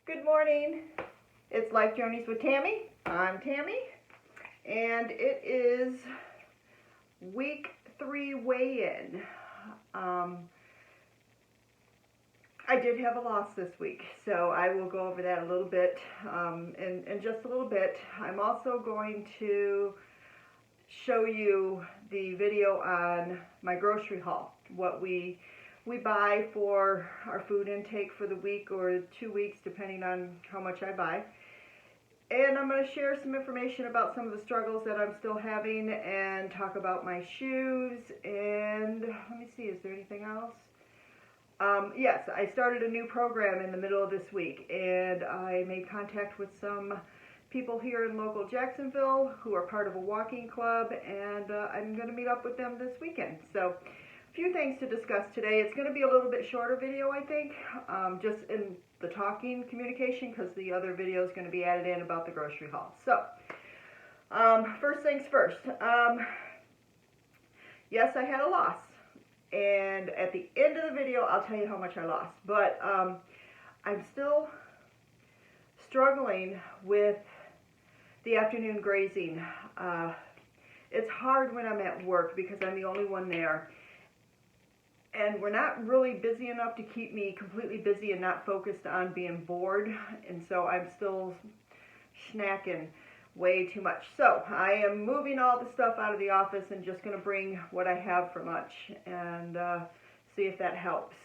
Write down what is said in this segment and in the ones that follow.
Good morning. It's Life Journeys with Tammy. I'm Tammy, and it is week 3 weigh-in. I did have a loss this week, so I will go over that a little bit in just a little bit. I'm also going to show you the video on my grocery haul, what we buy for our food intake for the week or 2 weeks, depending on how much I buy. And I'm going to share some information about some of the struggles that I'm still having and talk about my shoes. And let me see, is there anything else? Yes, I started a new program in the middle of this week, and I made contact with some people here in local Jacksonville who are part of a walking club, and I'm going to meet up with them this weekend. So a few things to discuss today. It's going to be a little bit shorter video, I think, just in the talking communication, because the other video is going to be added in about the grocery haul. So first things first. Yes, I had a loss, and at the end of the video I'll tell you how much I lost, but I'm still struggling with the afternoon grazing. It's hard when I'm at work because I'm the only one there, and we're not really busy enough to keep me completely busy and not focused on being bored, and so I'm still snacking way too much. So I am moving all the stuff out of the office and just going to bring what I have for lunch and see if that helps.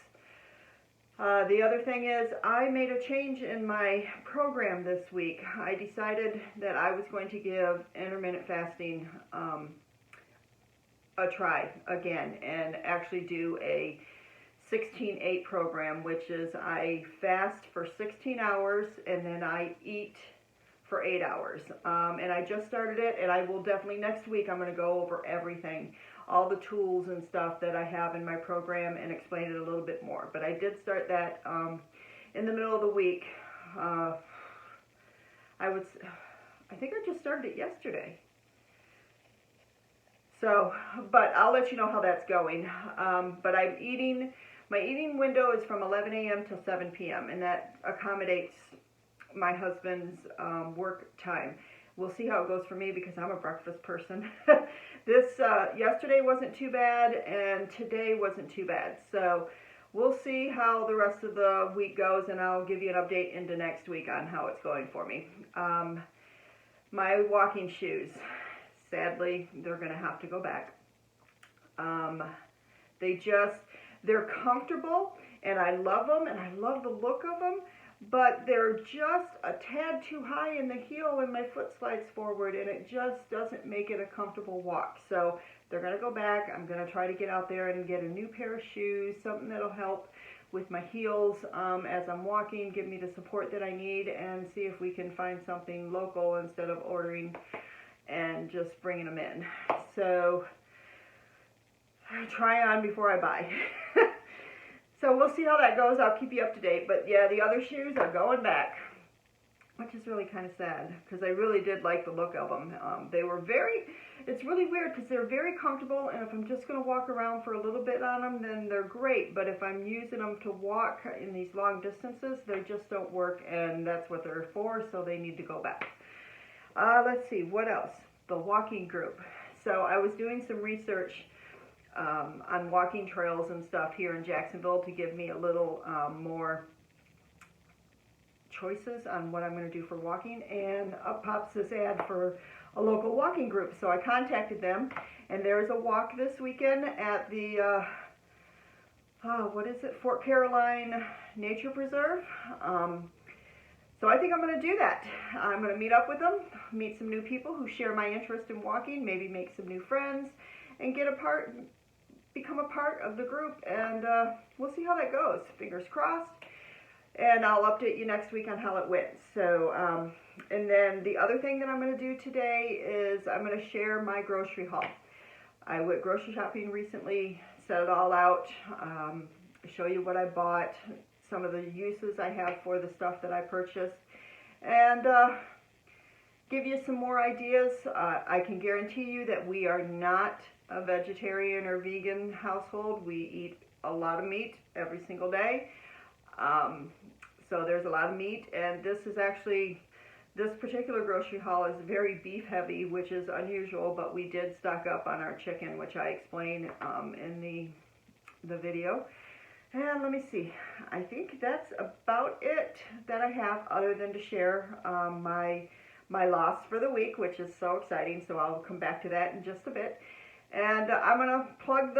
The other thing is, I made a change in my program this week. I decided that I was going to give intermittent fasting a try again and actually do a 16-8 program, which is I fast for 16 hours and then I eat for 8 hours. And I just started it, and I will definitely next week I'm going to go over everything, all the tools and stuff that I have in my program, and explain it a little bit more. But I did start that in the middle of the week. I think I just started it yesterday. So, but I'll let you know how that's going. But my eating window is from 11 a.m. to 7 p.m. and that accommodates my husband's work time. We'll see how it goes for me because I'm a breakfast person. This yesterday wasn't too bad, and today wasn't too bad. So we'll see how the rest of the week goes, and I'll give you an update into next week on how it's going for me. My walking shoes, sadly, they're going to have to go back. They're comfortable, and I love them, and I love the look of them, but they're just a tad too high in the heel and my foot slides forward, and it just doesn't make it a comfortable walk. So they're going to go back. I'm going to try to get out there and get a new pair of shoes, something that'll help with my heels as I'm walking, give me the support that I need, and see if we can find something local instead of ordering and just bringing them in. So try on before I buy. So we'll see how that goes. I'll keep you up to date. But yeah, the other shoes are going back, which is really kind of sad because I really did like the look of them. It's really weird because they're very comfortable, and if I'm just going to walk around for a little bit on them, then they're great. But if I'm using them to walk in these long distances, they just don't work, and that's what they're for, so they need to go back. Let's see, what else? The walking group. So I was doing some research on walking trails and stuff here in Jacksonville to give me a little more choices on what I'm going to do for walking, and up pops this ad for a local walking group. So I contacted them, and there's a walk this weekend at the Fort Caroline Nature Preserve. So I think I'm going to do that. I'm going to meet up with them, meet some new people who share my interest in walking, maybe make some new friends, and become a part of the group, and we'll see how that goes. Fingers crossed, and I'll update you next week on how it went. So, and then the other thing that I'm going to do today is I'm going to share my grocery haul. I went grocery shopping recently, set it all out, show you what I bought, some of the uses I have for the stuff that I purchased, and give you some more ideas. I can guarantee you that we are not a vegetarian or vegan household. We eat a lot of meat every single day. So there's a lot of meat, and this particular grocery haul is very beef heavy, which is unusual, but we did stock up on our chicken, which I explain in the video. And let me see, I think that's about it that I have, other than to share my loss for the week, which is so exciting. So I'll come back to that in just a bit. And I'm going to plug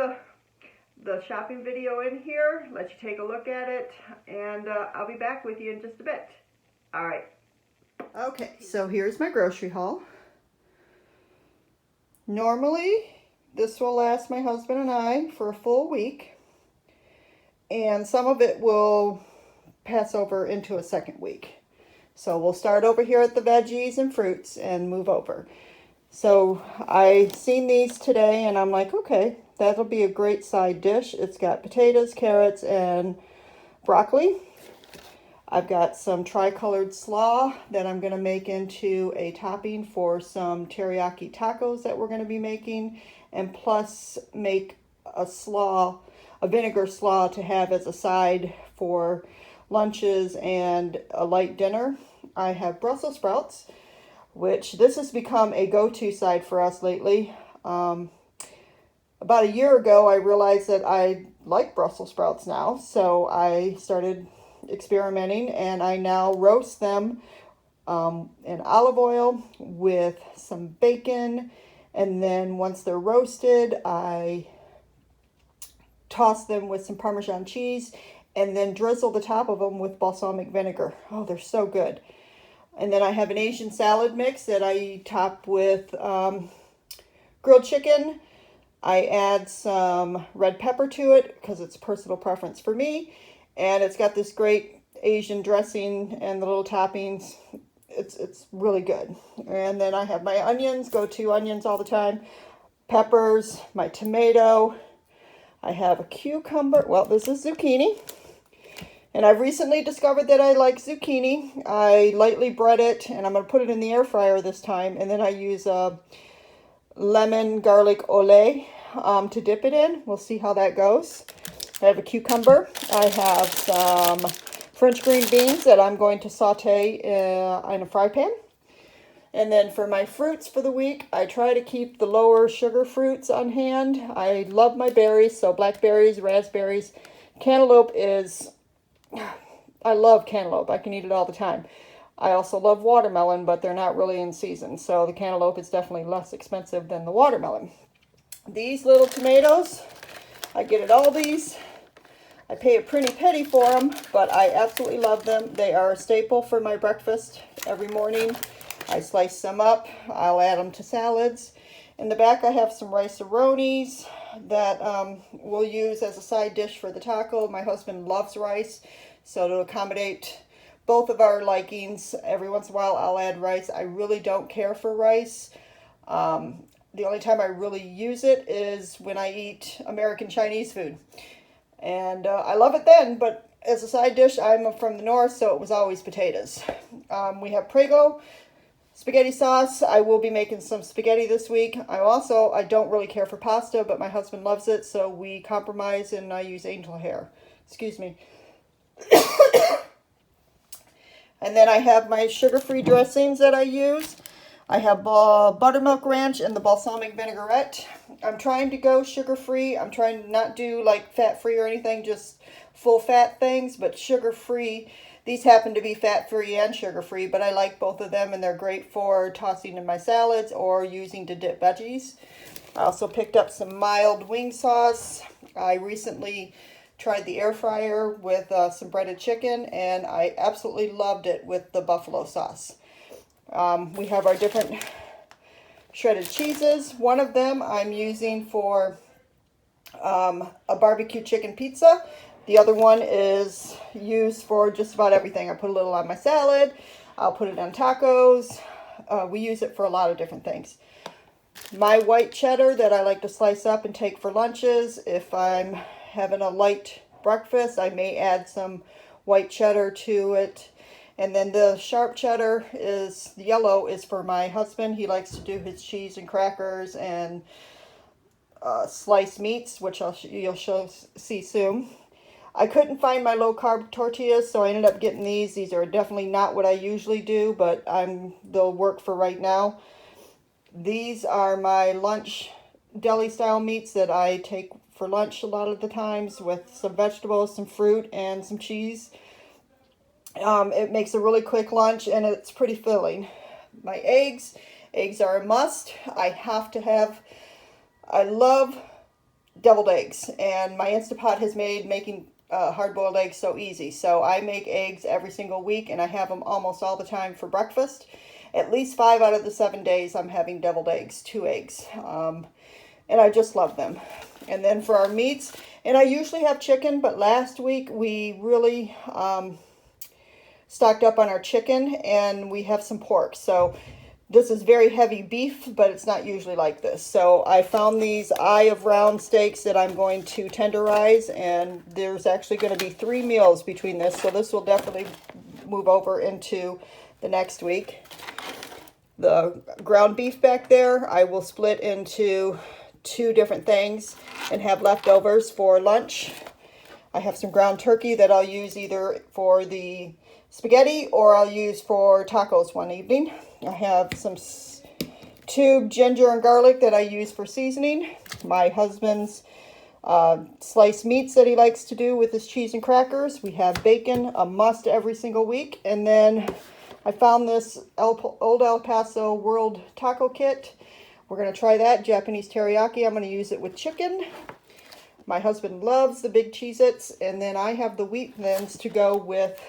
the shopping video in here, let you take a look at it, and I'll be back with you in just a bit. All right. Okay, so here's my grocery haul. Normally, this will last my husband and I for a full week, and some of it will pass over into a second week. So we'll start over here at the veggies and fruits and move over. So I seen these today and I'm like, okay, that'll be a great side dish. It's got potatoes, carrots, and broccoli. I've got some tricolored slaw that I'm going to make into a topping for some teriyaki tacos that we're going to be making, and plus make a vinegar slaw to have as a side for lunches and a light dinner. I have Brussels sprouts, which this has become a go-to side for us lately. About a year ago, I realized that I like Brussels sprouts now, so I started experimenting, and I now roast them in olive oil with some bacon, and then once they're roasted, I toss them with some Parmesan cheese and then drizzle the top of them with balsamic vinegar. Oh, they're so good. And then I have an Asian salad mix that I top with grilled chicken. I add some red pepper to it because it's personal preference for me. And it's got this great Asian dressing and the little toppings. It's really good. And then I have my onions, go-to onions all the time. Peppers, my tomato. I have a cucumber. Well, this is zucchini. And I've recently discovered that I like zucchini. I lightly bread it, and I'm going to put it in the air fryer this time. And then I use a lemon garlic olé to dip it in. We'll see how that goes. I have a cucumber. I have some French green beans that I'm going to saute in a fry pan. And then for my fruits for the week, I try to keep the lower sugar fruits on hand. I love my berries, so blackberries, raspberries. Cantaloupe is... I love cantaloupe. I can eat it all the time. I also love watermelon, but they're not really in season. So the cantaloupe is definitely less expensive than the watermelon. These little tomatoes, I get at Aldi's. I pay a pretty penny for them, but I absolutely love them. They are a staple for my breakfast every morning. I slice them up. I'll add them to salads. In the back, I have some rice-a-ronis that we'll use as a side dish for the taco. My husband loves rice, so to accommodate both of our likings, every once in a while I'll add rice. I really don't care for rice. The only time I really use it is when I eat American Chinese food. And I love it then, but as a side dish, I'm from the north, so it was always potatoes. We have Prego spaghetti sauce. I will be making some spaghetti this week. I don't really care for pasta, but my husband loves it, so we compromise and I use angel hair. Excuse me. And then I have my sugar-free dressings that I use. I have buttermilk ranch and the balsamic vinaigrette. I'm trying to go sugar-free. I'm trying to not do like fat-free or anything, just full-fat things, but sugar-free. These happen to be fat-free and sugar-free, but I like both of them, and they're great for tossing in my salads or using to dip veggies. I also picked up some mild wing sauce. I recently tried the air fryer with some breaded chicken, and I absolutely loved it with the buffalo sauce. We have our different shredded cheeses. One of them I'm using for a barbecue chicken pizza. The other one is used for just about everything. I put a little on my salad. I'll put it on tacos. We use it for a lot of different things. My white cheddar that I like to slice up and take for lunches. If I'm having a light breakfast, I may add some white cheddar to it. And then the sharp cheddar is yellow is for my husband. He likes to do his cheese and crackers and sliced meats, which you'll see soon. I couldn't find my low-carb tortillas, so I ended up getting these. These are definitely not what I usually do, but they'll work for right now. These are my lunch deli-style meats that I take for lunch a lot of the times with some vegetables, some fruit, and some cheese. It makes a really quick lunch, and it's pretty filling. My eggs. Eggs are a must. I love deviled eggs, and my Instapot has made making hard-boiled eggs so easy. So I make eggs every single week, and I have them almost all the time for breakfast. At least 5 out of the 7 days I'm having deviled eggs, 2 eggs. And I just love them. And then for our meats, and I usually have chicken, but last week we really stocked up on our chicken, and we have some pork. So this is very heavy beef, but it's not usually like this. So I found these eye of round steaks that I'm going to tenderize, and there's actually going to be 3 meals between this. So this will definitely move over into the next week. The ground beef back there, I will split into 2 different things and have leftovers for lunch. I have some ground turkey that I'll use either for the spaghetti or I'll use for tacos one evening. I have some tube ginger and garlic that I use for seasoning. My husband's sliced meats that he likes to do with his cheese and crackers. We have bacon, a must every single week. And then I found this Old El Paso World Taco Kit. We're going to try that, Japanese teriyaki. I'm going to use it with chicken. My husband loves the big Cheez-Its, and then I have the wheat thins to go with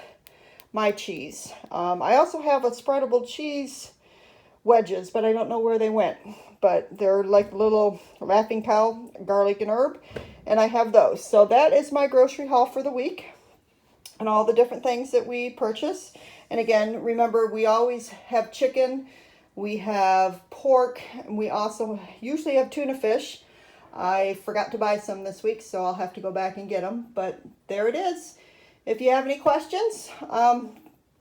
my cheese. I also have a spreadable cheese wedges, but I don't know where they went. But they're like little Laughing Cow garlic and herb, and I have those. So that is my grocery haul for the week and all the different things that we purchase. And again, remember, we always have chicken, we have pork, and we also usually have tuna fish. I forgot to buy some this week, so I'll have to go back and get them. But there it is. If you have any questions,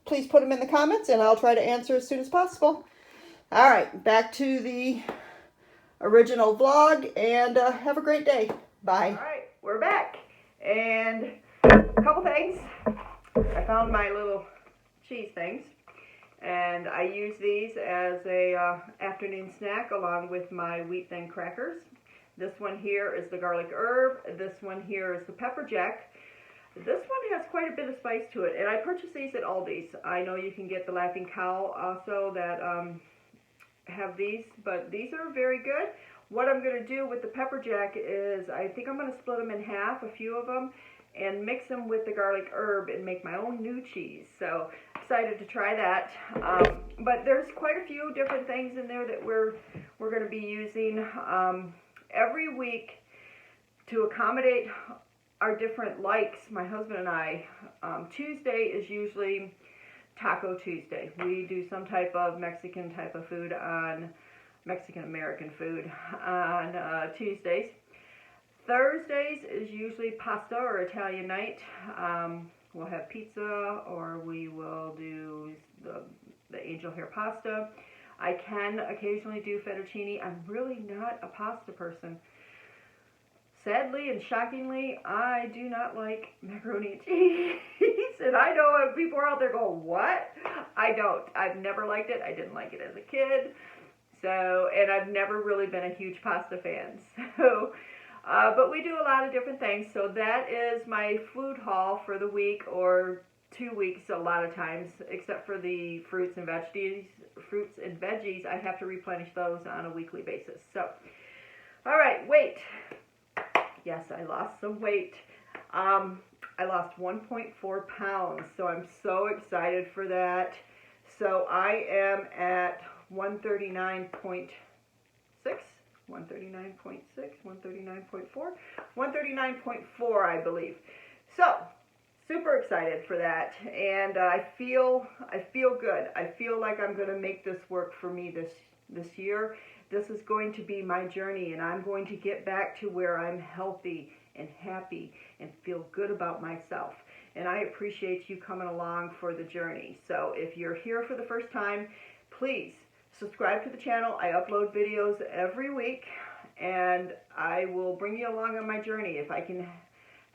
please put them in the comments, and I'll try to answer as soon as possible. All right, back to the original vlog, and have a great day. Bye. All right, we're back. And a couple things. I found my little cheese things, and I use these as a afternoon snack along with my wheat thin crackers. This one here is the garlic herb. This one here is the pepper jack. This one has quite a bit of spice to it, and I purchased these at Aldi's. I know you can get the Laughing Cow also that have these, but these are very good. What I'm going to do with the pepper jack is I think I'm going to split them in half, a few of them, and mix them with the garlic herb and make my own new cheese. So excited to try that. But there's quite a few different things in there that we're going to be using every week to accommodate our different likes. My husband and I, Tuesday is usually Taco Tuesday. We do some type of Mexican type of food on Mexican-American food on Tuesdays. Thursdays is usually pasta or Italian night. We'll have pizza, or we will do the angel hair pasta. I can occasionally do fettuccine. I'm really not a pasta person. Sadly and shockingly, I do not like macaroni and cheese. And I know people are out there going, what? I don't. I've never liked it. I didn't like it as a kid. So, and I've never really been a huge pasta fan. So, but we do a lot of different things. So that is my food haul for the week, or 2 weeks a lot of times, except for the fruits and veggies. I have to replenish those on a weekly basis. So, all right, weight. Yes, I lost some weight. I lost 1.4 pounds, so I'm so excited for that. So I am at 139.6, 139.6, 139.4, 139.4, I believe. So, super excited for that, and I feel good. I feel like I'm going to make this work for me this year. This is going to be my journey, and I'm going to get back to where I'm healthy and happy and feel good about myself. And I appreciate you coming along for the journey. So if you're here for the first time, please subscribe to the channel. I upload videos every week, and I will bring you along on my journey. If I can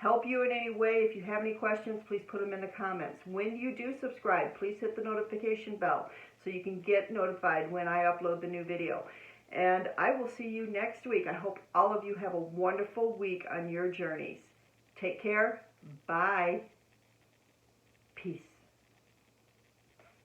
help you in any way. If you have any questions, please put them in the comments. When you do subscribe, please hit the notification bell so you can get notified when I upload the new video. And I will see you next week. I hope all of you have a wonderful week on your journeys. Take care. Bye. Peace.